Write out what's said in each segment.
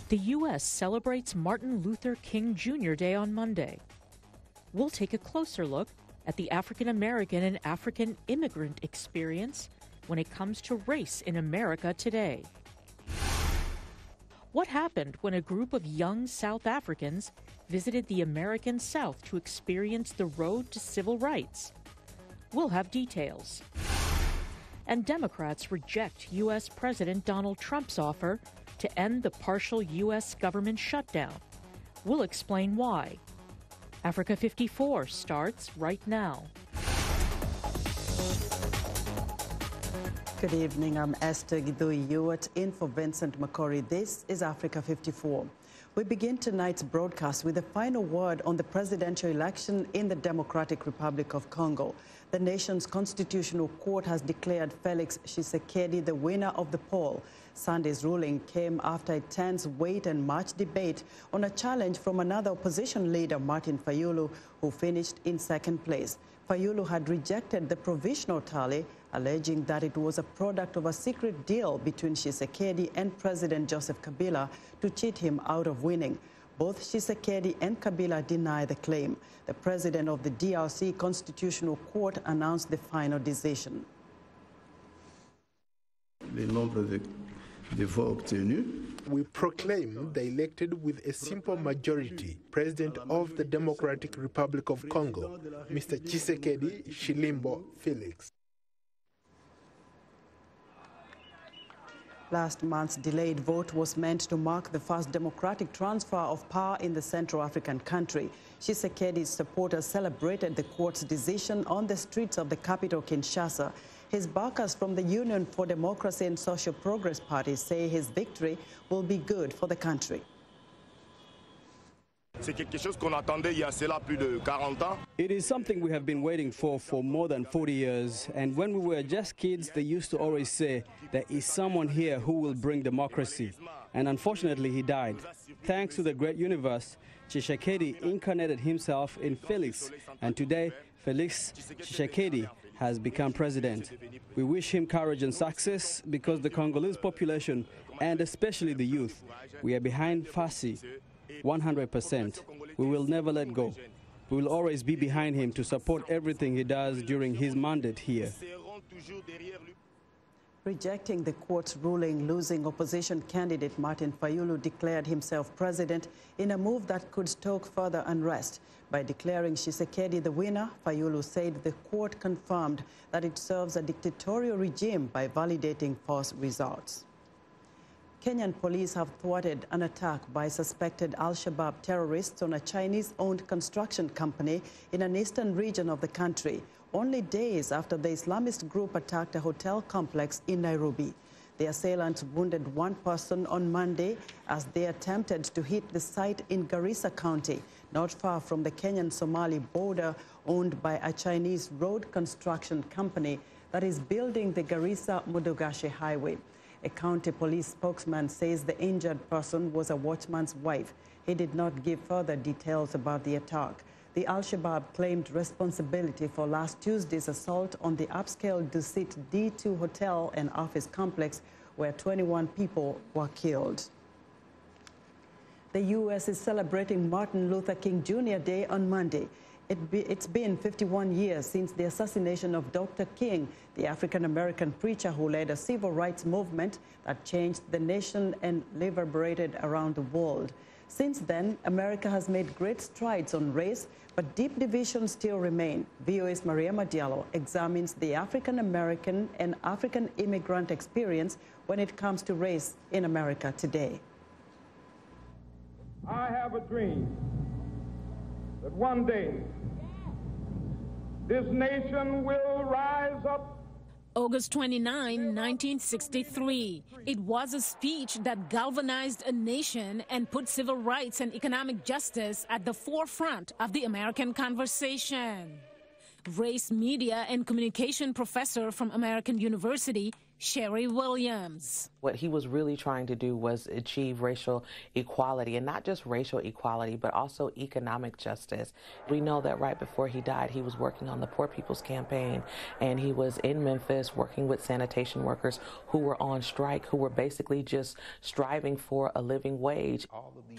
The U.S. celebrates Martin Luther King Jr. Day on Monday. We'll take a closer look at the African American and African immigrant experience when it comes to race in America today. What happened when a group of young South Africans visited the American South to experience the road to civil rights? We'll have details. And Democrats reject U.S. President Donald Trump's offer to end the partial U.S. government shutdown. We'll explain why. Africa 54 starts right now. Good evening, I'm Esther Gidhui-Ewart in for Vincent Makori. This is Africa 54. We begin tonight's broadcast with the final word on the presidential election in the Democratic Republic of Congo. The nation's constitutional court has declared Felix Tshisekedi the winner of the poll. Sunday's ruling came after a tense wait-and-march debate on a challenge from another opposition leader, Martin Fayulu, who finished in second place. Fayulu had rejected the provisional tally, alleging that it was a product of a secret deal between Tshisekedi and President Joseph Kabila to cheat him out of winning. Both Tshisekedi and Kabila deny the claim. The president of the DRC Constitutional Court announced the final decision. We proclaim the elected with a simple majority President of the Democratic Republic of Congo, Mr. Tshisekedi Tshilombo Felix. Last month's delayed vote was meant to mark the first democratic transfer of power in the Central African country. Tshisekedi's supporters celebrated the court's decision on the streets of the capital, Kinshasa. His backers from the Union for Democracy and Social Progress Party say his victory will be good for the country. It is something we have been waiting for more than 40 years. And when we were just kids, they used to always say, there is someone here who will bring democracy. And unfortunately, he died. Thanks to the great universe, Tshisekedi incarnated himself in Felix. And today, Felix Tshisekedi has become president. We wish him courage and success because the Congolese population, and especially the youth, we are behind Fassi. 100%. We will never let go. We will always be behind him to support everything he does during his mandate here. Rejecting the court's ruling, losing opposition candidate Martin Fayulu declared himself president in a move that could stoke further unrest. By declaring Tshisekedi the winner, Fayulu said the court confirmed that it serves a dictatorial regime by validating false results. Kenyan police have thwarted an attack by suspected Al-Shabaab terrorists on a Chinese-owned construction company in an eastern region of the country, only days after the Islamist group attacked a hotel complex in Nairobi. The assailants wounded one person on Monday as they attempted to hit the site in Garissa County, not far from the Kenyan-Somali border, owned by a Chinese road construction company that is building the Garissa-Modogashe highway. A county police spokesman says the injured person was a watchman's wife. He did not give further details about the attack. The Al-Shabaab claimed responsibility for last Tuesday's assault on the upscale Dusit D2 hotel and office complex where 21 people were killed. The U.S. is celebrating Martin Luther King Jr. Day on Monday. It's been 51 years since the assassination of Dr. King, the African-American preacher who led a civil rights movement that changed the nation and liberated around the world. Since then, America has made great strides on race, but deep divisions still remain. VOA's Mariama Diallo examines the African-American and African immigrant experience when it comes to race in America today. I have a dream that one day this nation will rise up. August 29, 1963. It was a speech that galvanized a nation and put civil rights and economic justice at the forefront of the American conversation. Race, media, and communication professor from American University, Sherry Williams. What he was really trying to do was achieve racial equality, and not just racial equality, but also economic justice. We know that right before he died, he was working on the Poor People's Campaign, and he was in Memphis working with sanitation workers who were on strike, who were basically just striving for a living wage.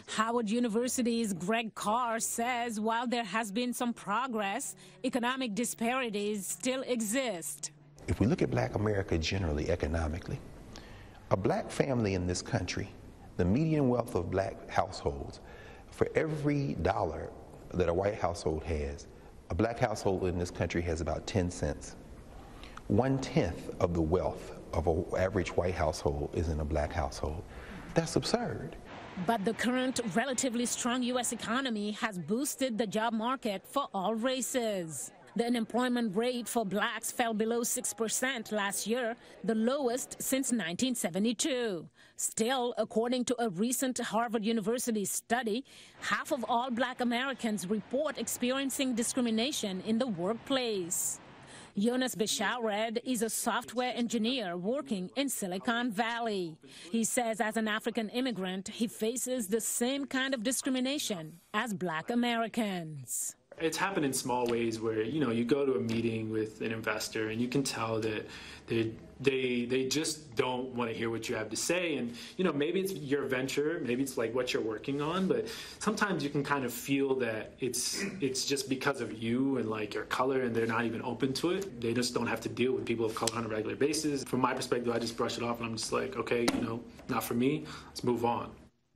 Howard University's Greg Carr says while there has been some progress, economic disparities still exist. If we look at Black America generally economically, a Black family in this country, the median wealth of Black households, for every dollar that a white household has, a Black household in this country has about 10 cents. 1/10 of the wealth of an average white household is in a Black household. That's absurd. But the current relatively strong U.S. economy has boosted the job market for all races. The unemployment rate for blacks fell below 6% last year, the lowest since 1972. Still, according to a recent Harvard University study, half of all Black Americans report experiencing discrimination in the workplace. Jonas Beshaured is a software engineer working in Silicon Valley. He says as an African immigrant, he faces the same kind of discrimination as Black Americans. It's happened in small ways where, you go to a meeting with an investor and you can tell that they just don't want to hear what you have to say. And, maybe it's your venture, maybe it's like what you're working on, but sometimes you can kind of feel that it's just because of you and like your color, and they're not even open to it. They just don't have to deal with people of color on a regular basis. From my perspective, I just brush it off and I'm just like, okay, not for me, let's move on.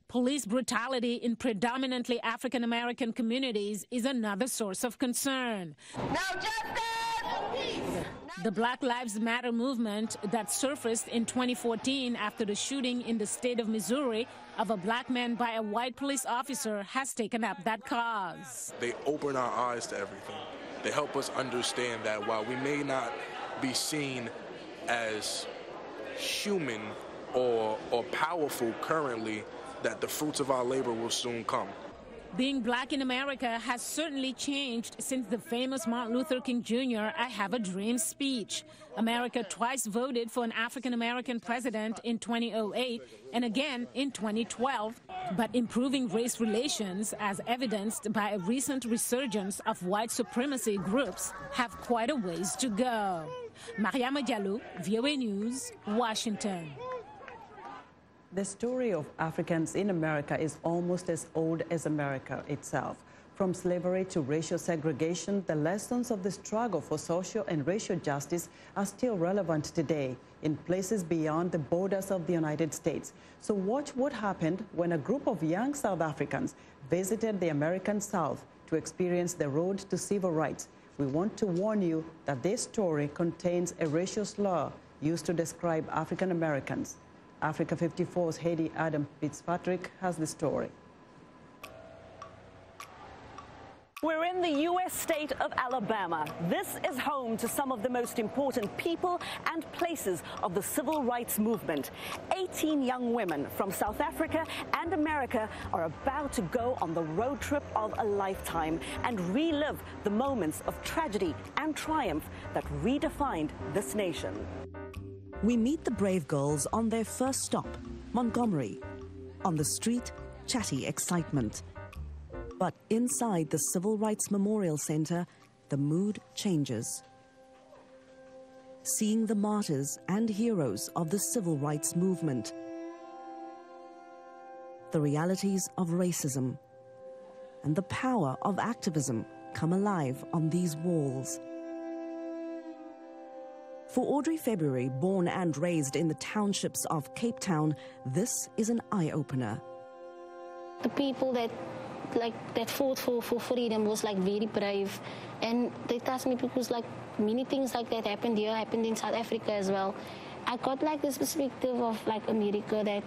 Police brutality in predominantly African-American communities is another source of concern. No justice! The Black Lives Matter movement that surfaced in 2014 after the shooting in the state of Missouri of a black man by a white police officer has taken up that cause. They open our eyes to everything. They help us understand that while we may not be seen as human or powerful currently, that the fruits of our labor will soon come. Being black in America has certainly changed since the famous Martin Luther King Jr. I Have a Dream speech. America twice voted for an African-American president in 2008 and again in 2012. But improving race relations, as evidenced by a recent resurgence of white supremacy groups, have quite a ways to go. Mariama Diallo, VOA News, Washington. The story of Africans in America is almost as old as America itself. From slavery to racial segregation, the lessons of the struggle for social and racial justice are still relevant today in places beyond the borders of the United States. So watch what happened when a group of young South Africans visited the American South to experience the road to civil rights. We want to warn you that this story contains a racial slur used to describe African Americans. Africa 54's Heidi Adam Fitzpatrick has the story. We're in the U.S. state of Alabama. This is home to some of the most important people and places of the civil rights movement. 18 young women from South Africa and America are about to go on the road trip of a lifetime and relive the moments of tragedy and triumph that redefined this nation. We meet the brave girls on their first stop, Montgomery. On the street, chatty excitement. But inside the Civil Rights Memorial Center, the mood changes. Seeing the martyrs and heroes of the civil rights movement. The realities of racism and the power of activism come alive on these walls. For Audrey February, born and raised in the townships of Cape Town, this is an eye-opener. The people that fought for freedom was very brave, and they touched me because many things like that happened here, happened in South Africa as well. I got this perspective of America, that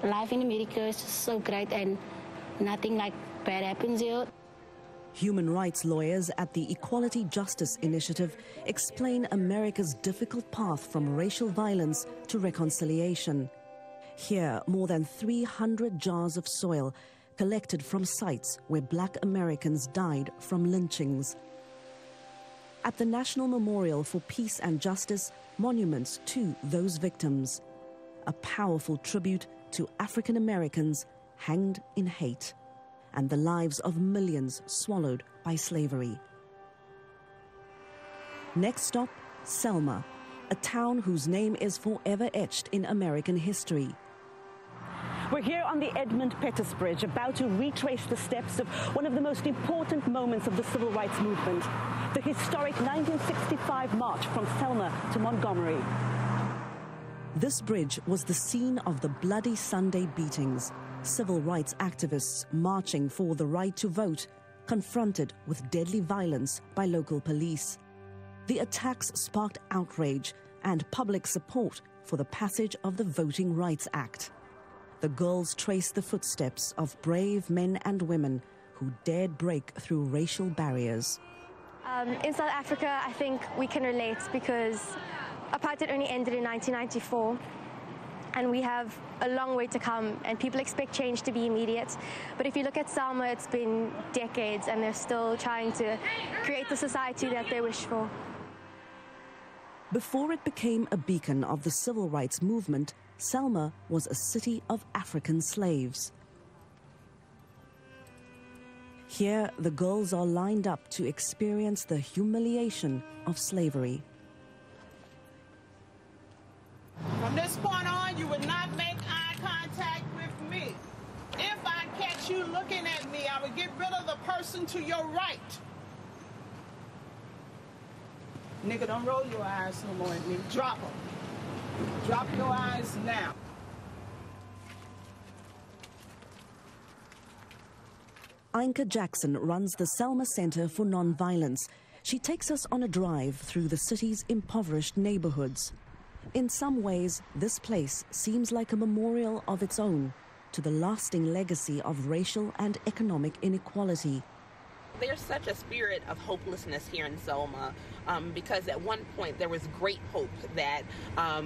life in America is just so great and nothing bad happens here. Human rights lawyers at the Equality Justice Initiative explain America's difficult path from racial violence to reconciliation. Here, more than 300 jars of soil collected from sites where Black Americans died from lynchings. At the National Memorial for Peace and Justice, monuments to those victims, a powerful tribute to African Americans hanged in hate and the lives of millions swallowed by slavery. Next stop, Selma, a town whose name is forever etched in American history. We're here on the Edmund Pettus Bridge, about to retrace the steps of one of the most important moments of the civil rights movement, the historic 1965 march from Selma to Montgomery. This bridge was the scene of the Bloody Sunday beatings, civil rights activists marching for the right to vote, confronted with deadly violence by local police. The attacks sparked outrage and public support for the passage of the Voting Rights Act. The girls trace the footsteps of brave men and women who dared break through racial barriers. In South Africa, I think we can relate because apartheid only ended in 1994, and we have a long way to come, and people expect change to be immediate. But if you look at Selma, it's been decades, and they're still trying to create the society that they wish for. Before it became a beacon of the civil rights movement, Selma was a city of African slaves. Here, the girls are lined up to experience the humiliation of slavery. From this point on, you would not make eye contact with me. If I catch you looking at me, I would get rid of the person to your right. Nigga, don't roll your eyes no more at me. Drop them. Drop your eyes now. Ainka Jackson runs the Selma Center for Nonviolence. She takes us on a drive through the city's impoverished neighborhoods. In some ways, this place seems like a memorial of its own to the lasting legacy of racial and economic inequality. There's such a spirit of hopelessness here in Selma because at one point there was great hope that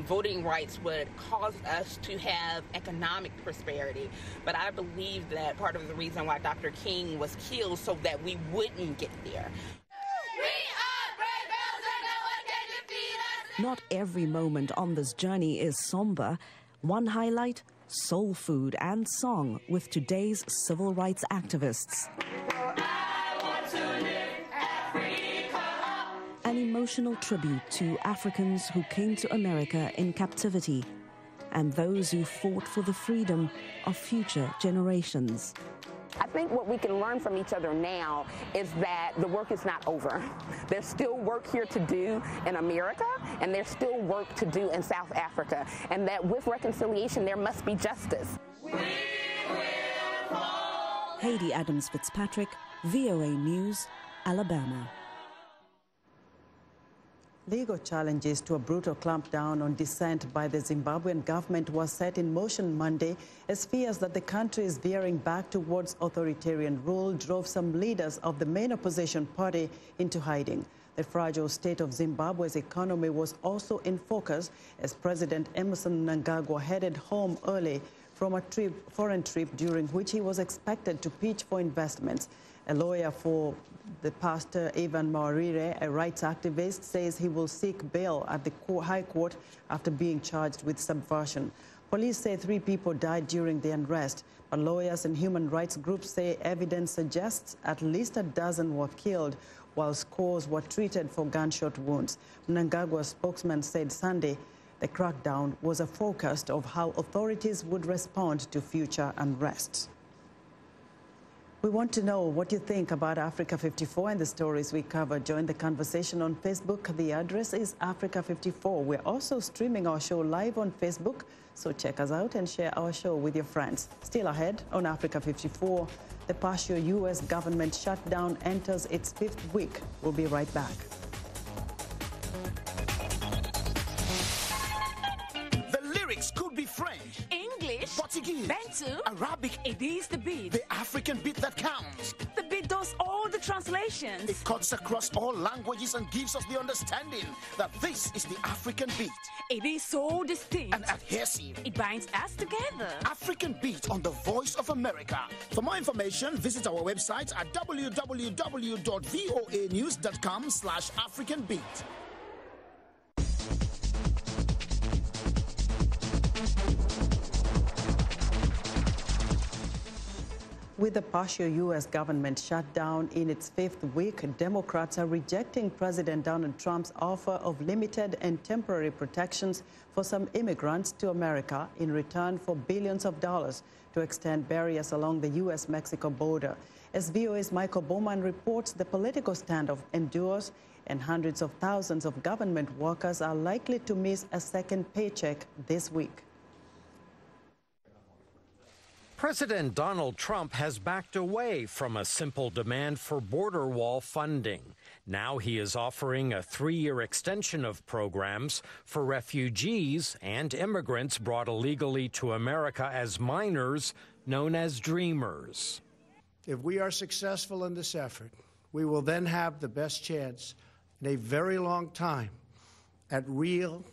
voting rights would cause us to have economic prosperity. But I believe that part of the reason why Dr. King was killed so that we wouldn't get there. Not every moment on this journey is somber. One highlight, soul food and song with today's civil rights activists. An emotional tribute to Africans who came to America in captivity and those who fought for the freedom of future generations. I think what we can learn from each other now is that the work is not over. There's still work here to do in America, and there's still work to do in South Africa, and that with reconciliation there must be justice. Haiti Adams Fitzpatrick, VOA News, Alabama. Legal challenges to a brutal clampdown on dissent by the Zimbabwean government was set in motion Monday as fears that the country is veering back towards authoritarian rule drove some leaders of the main opposition party into hiding. The fragile state of Zimbabwe's economy was also in focus as President Emmerson Mnangagwa headed home early from a foreign trip during which he was expected to pitch for investments. A lawyer for the pastor, Ivan Mawarire, a rights activist, says he will seek bail at the High Court after being charged with subversion. Police say 3 people died during the unrest, but lawyers and human rights groups say evidence suggests at least a dozen were killed, while scores were treated for gunshot wounds. Mnangagwa's spokesman said Sunday the crackdown was a forecast of how authorities would respond to future unrest. We want to know what you think about Africa 54 and the stories we cover. Join the conversation on Facebook. The address is Africa 54. We're also streaming our show live on Facebook, so check us out and share our show with your friends. Still ahead on Africa 54, the partial U.S. government shutdown enters its 5th week. We'll be right back. The lyrics could be French, English, Portuguese, Bantu, Arabic. It is the beat. The African beat that counts. The beat does all the translations. It cuts across all languages and gives us the understanding that this is the African beat. It is so distinct and adhesive. It binds us together. African Beat on the Voice of America. For more information, visit our website at www.voanews.com/AfricanBeat. With the partial U.S. government shutdown in its fifth week, Democrats are rejecting President Donald Trump's offer of limited and temporary protections for some immigrants to America in return for billions of dollars to extend barriers along the U.S.-Mexico border. As VOA's Michael Bowman reports, the political standoff endures, and hundreds of thousands of government workers are likely to miss a second paycheck this week. President Donald Trump has backed away from a simple demand for border wall funding. Now he is offering a 3-year extension of programs for refugees and immigrants brought illegally to America as minors, known as Dreamers. If we are successful in this effort, we will then have the best chance in a very long time at real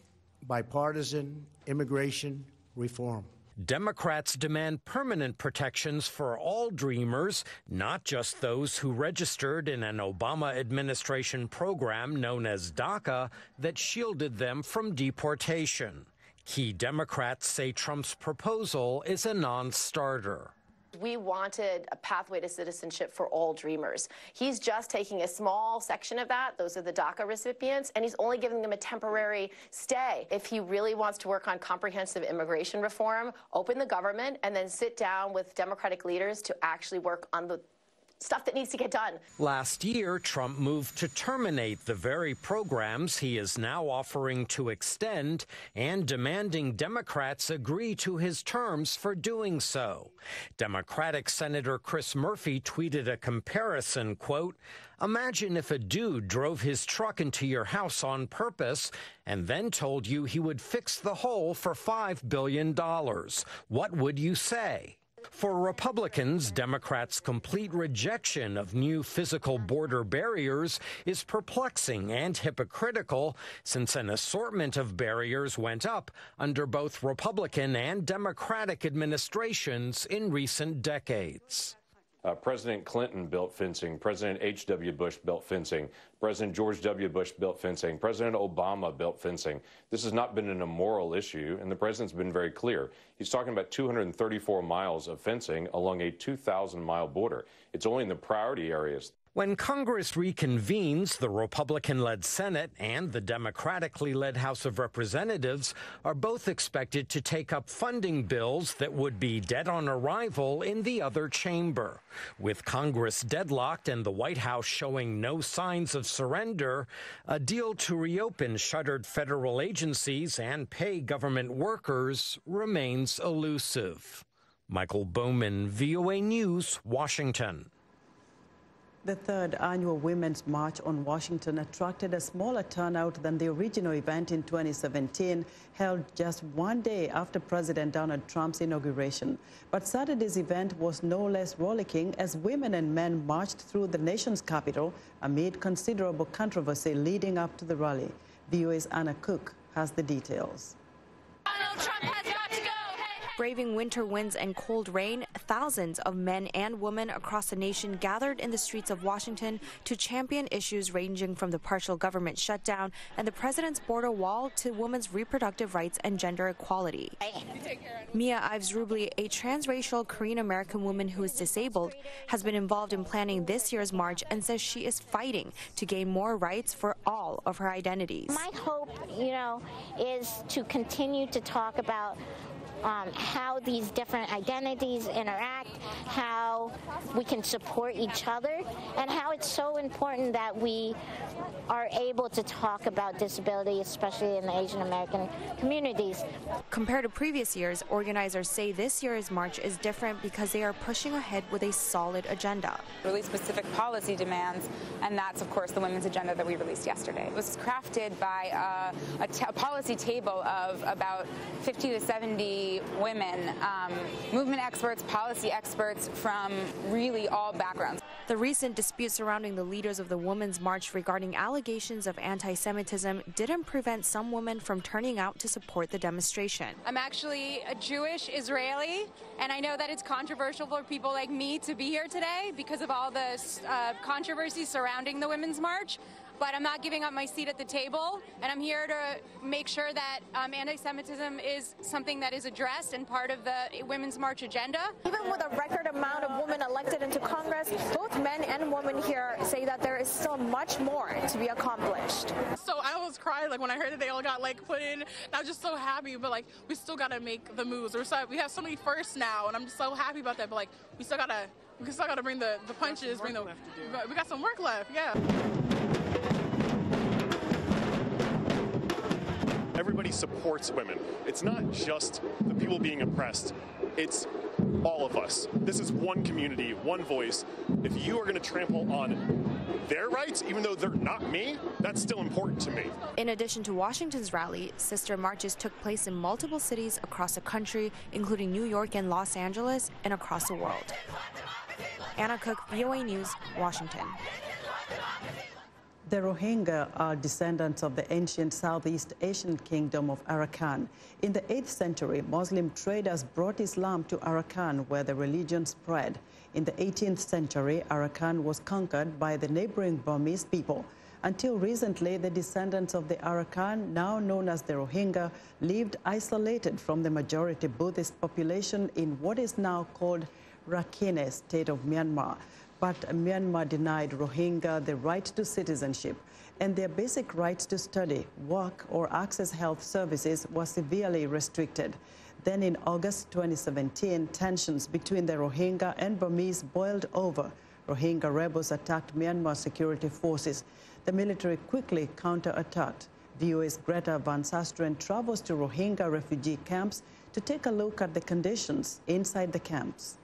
bipartisan immigration reform. Democrats demand permanent protections for all Dreamers, not just those who registered in an Obama administration program known as DACA that shielded them from deportation. Key Democrats say Trump's proposal is a non-starter. We wanted a pathway to citizenship for all Dreamers. He's just taking a small section of that. Those are the DACA recipients, and he's only giving them a temporary stay. If he really wants to work on comprehensive immigration reform, open the government, and then sit down with Democratic leaders to actually work on the stuff that needs to get done. Last year, Trump moved to terminate the very programs he is now offering to extend and demanding Democrats agree to his terms for doing so. Democratic Senator Chris Murphy tweeted a comparison, quote, "Imagine if a dude drove his truck into your house on purpose and then told you he would fix the hole for $5 billion. What would you say?" For Republicans, Democrats' complete rejection of new physical border barriers is perplexing and hypocritical, since an assortment of barriers went up under both Republican and Democratic administrations in recent decades. President Clinton built fencing, President H.W. Bush built fencing, President George W. Bush built fencing, President Obama built fencing. This has not been an immoral issue, and the president's been very clear. He's talking about 234 miles of fencing along a 2,000-mile border. It's only in the priority areas. When Congress reconvenes, the Republican-led Senate and the Democratically led House of Representatives are both expected to take up funding bills that would be dead on arrival in the other chamber. With Congress deadlocked and the White House showing no signs of surrender, a deal to reopen shuttered federal agencies and pay government workers remains elusive. Michael Bowman, VOA News, Washington. The third annual Women's March on Washington attracted a smaller turnout than the original event in 2017, held just one day after President Donald Trump's inauguration. But Saturday's event was no less rollicking as women and men marched through the nation's capital amid considerable controversy leading up to the rally. VOA's Anna Cook has the details. Donald Trump has got to go. Braving winter winds and cold rain, thousands of men and women across the nation gathered in the streets of Washington to champion issues ranging from the partial government shutdown and the president's border wall to women's reproductive rights and gender equality. Mia Ives Rubli, a transracial Korean-American woman who is disabled, has been involved in planning this year's march and says she is fighting to gain more rights for all of her identities. My hope, is to continue to talk about how these different identities interact, how we can support each other, and how it's so important that we are able to talk about disability, especially in the Asian American communities. Compared to previous years, organizers say this year's march is different because they are pushing ahead with a solid agenda. Really specific policy demands, and that's, of course, the women's agenda that we released yesterday. It was crafted by a policy table of about 50 to 70 women, movement experts, policy experts from really all backgrounds. The recent dispute surrounding the leaders of the Women's March regarding allegations of anti-Semitism didn't prevent some women from turning out to support the demonstration. I'm actually a Jewish Israeli, and I know that it's controversial for people like me to be here today because of all the controversy surrounding the Women's March. But I'm not giving up my seat at the table, and I'm here to make sure that anti-Semitism is something that is addressed and part of the Women's March agenda. Even with a record amount of women elected protest, both men and women here say that there is still much more to be accomplished. So I almost cried like when I heard that they all got like put in. I was just so happy, but like we still gotta make the moves. We have so many firsts now, and I'm just so happy about that. But like we still gotta bring the punches. We got some work left. Yeah. Everybody supports women. It's not just the people being oppressed. It's all of us. This is one community, one voice. If you are going to trample on their rights, even though they're not me, that's still important to me. In addition to Washington's rally, sister marches took place in multiple cities across the country, including New York and Los Angeles, and across the world. Anna Cook, VOA News, Washington. The Rohingya are descendants of the ancient Southeast Asian kingdom of Arakan. In the 8th century, Muslim traders brought Islam to Arakan, where the religion spread. In the 18th century, Arakan was conquered by the neighboring Burmese people. Until recently, the descendants of the Arakan, now known as the Rohingya, lived isolated from the majority Buddhist population in what is now called Rakhine state of Myanmar. But Myanmar denied Rohingya the right to citizenship, and their basic rights to study, work, or access health services were severely restricted. Then in August 2017, tensions between the Rohingya and Burmese boiled over. Rohingya rebels attacked Myanmar security forces. The military quickly counterattacked. VOA's Greta Van Susteren travels to Rohingya refugee camps to take a look at the conditions inside the camps.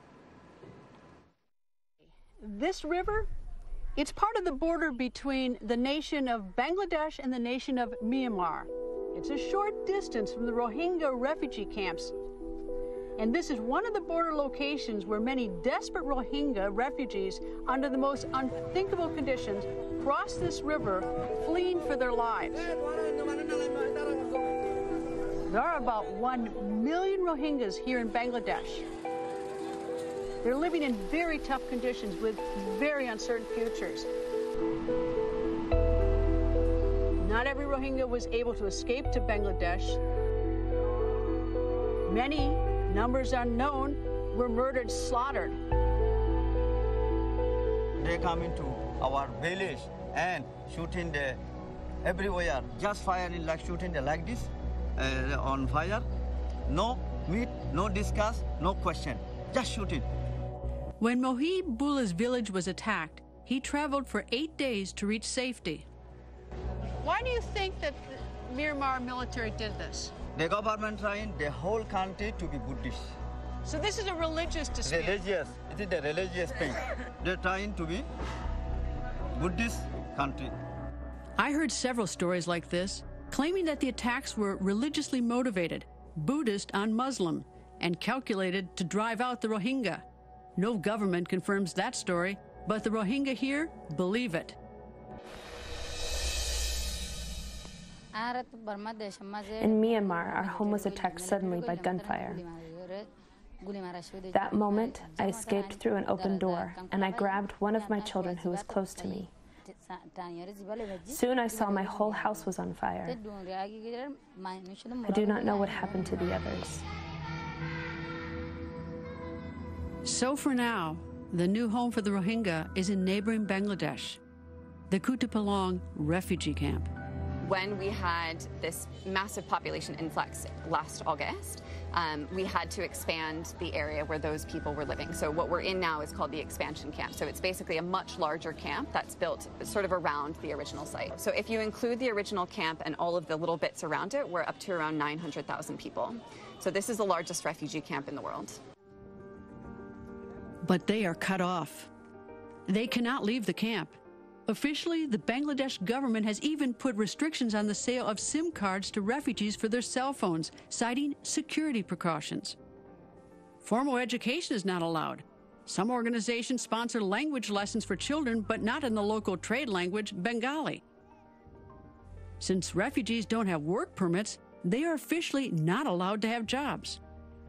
This river, it's part of the border between the nation of Bangladesh and the nation of Myanmar. It's a short distance from the Rohingya refugee camps. And this is one of the border locations where many desperate Rohingya refugees, under the most unthinkable conditions, cross this river, fleeing for their lives. There are about 1 million Rohingyas here in Bangladesh. They're living in very tough conditions with very uncertain futures. Not every Rohingya was able to escape to Bangladesh. Many, numbers unknown, were murdered, slaughtered. They come into our village and shooting everywhere, just firing like shooting like this, on fire. No meet, no discuss, no question, just shooting. When Mohib Bullah's village was attacked, he traveled for 8 days to reach safety. Why do you think that the Myanmar military did this? The government trying the whole country to be Buddhist. So this is a religious dispute? Religious. It is a religious thing. They're trying to be Buddhist country. I heard several stories like this, claiming that the attacks were religiously motivated, Buddhist on Muslim, and calculated to drive out the Rohingya. No government confirms that story, but the Rohingya here believe it. In Myanmar, our home was attacked suddenly by gunfire. That moment, I escaped through an open door, and I grabbed one of my children who was close to me. Soon I saw my whole house was on fire. I do not know what happened to the others. So for now, the new home for the Rohingya is in neighboring Bangladesh, the Kutupalong refugee camp. When we had this massive population influx last August, we had to expand the area where those people were living. So what we're in now is called the expansion camp. So it's basically a much larger camp that's built sort of around the original site. So if you include the original camp and all of the little bits around it, we're up to around 900,000 people. So this is the largest refugee camp in the world. But they are cut off. They cannot leave the camp. Officially, the Bangladesh government has even put restrictions on the sale of SIM cards to refugees for their cell phones, citing security precautions. Formal education is not allowed. Some organizations sponsor language lessons for children, but not in the local trade language, Bengali. Since refugees don't have work permits, they are officially not allowed to have jobs.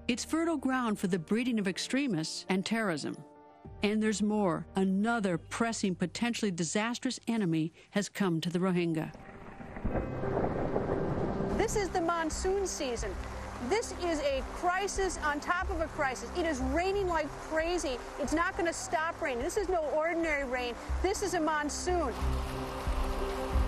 It's fertile ground for the breeding of extremists and terrorism. And there's more. Another pressing, potentially disastrous enemy has come to the Rohingya. This is the monsoon season. This is a crisis on top of a crisis. It is raining like crazy. It's not going to stop raining. This is no ordinary rain. This is a monsoon.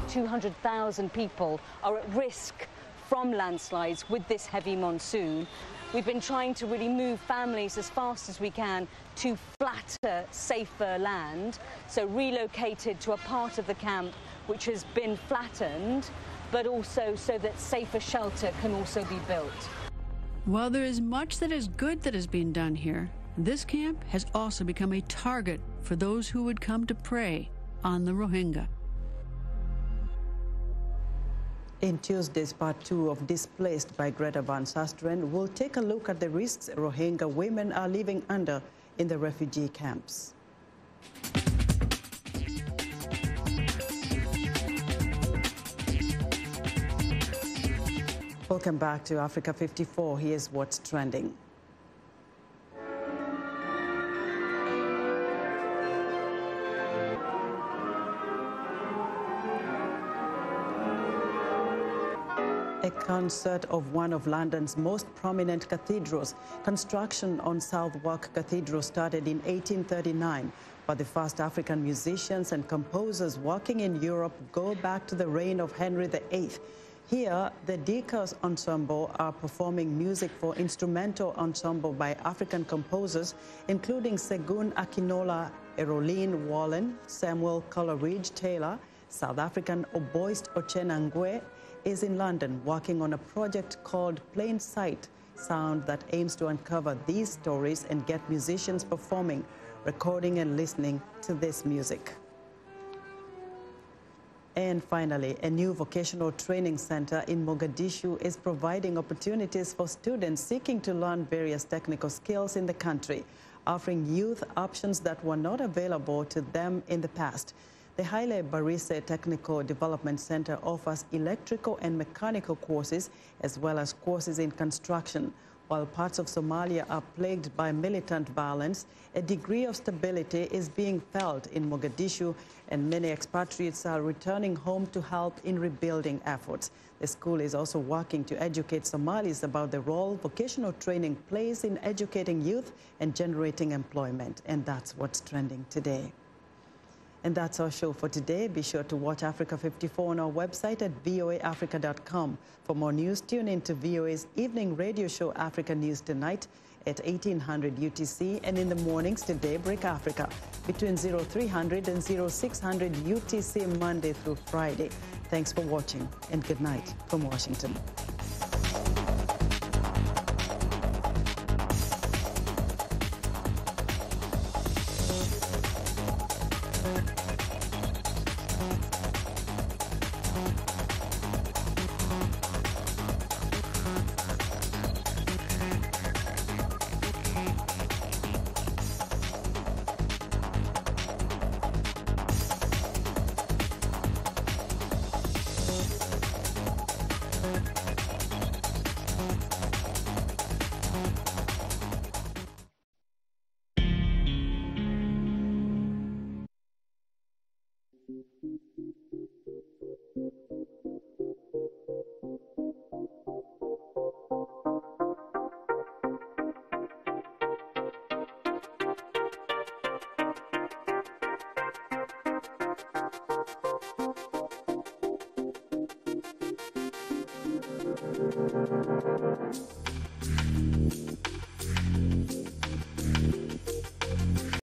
200,000 people are at risk from landslides with this heavy monsoon. We've been trying to really move families as fast as we can to flatter, safer land, so relocated to a part of the camp which has been flattened, but also so that safer shelter can also be built. While there is much that is good that is being done here, this camp has also become a target for those who would come to prey on the Rohingya. In Tuesday's part 2 of Displaced by Greta Van Susteren, we'll take a look at the risks Rohingya women are living under in the refugee camps. Welcome back to Africa 54. Here's what's trending. A concert of one of London's most prominent cathedrals. Construction on Southwark Cathedral started in 1839, but the first African musicians and composers working in Europe go back to the reign of Henry VIII. Here, the Dikas Ensemble are performing music for instrumental ensemble by African composers, including Segun Akinola, Eroline Wallen, Samuel Coleridge Taylor. South African oboist Ochena Ngwe is in London working on a project called Plain Sight Sound that aims to uncover these stories and get musicians performing, recording and listening to this music. And finally, a new vocational training center in Mogadishu is providing opportunities for students seeking to learn various technical skills in the country, offering youth options that were not available to them in the past. The Haile Barise Technical Development Center offers electrical and mechanical courses as well as courses in construction. While parts of Somalia are plagued by militant violence, a degree of stability is being felt in Mogadishu, and many expatriates are returning home to help in rebuilding efforts. The school is also working to educate Somalis about the role vocational training plays in educating youth and generating employment. And that's what's trending today. And that's our show for today. Be sure to watch Africa 54 on our website at voaafrica.com. For more news, tune in to VOA's evening radio show, Africa News Tonight, at 1800 UTC, and in the mornings to Daybreak Africa, between 0300 and 0600 UTC, Monday through Friday. Thanks for watching, and good night from Washington.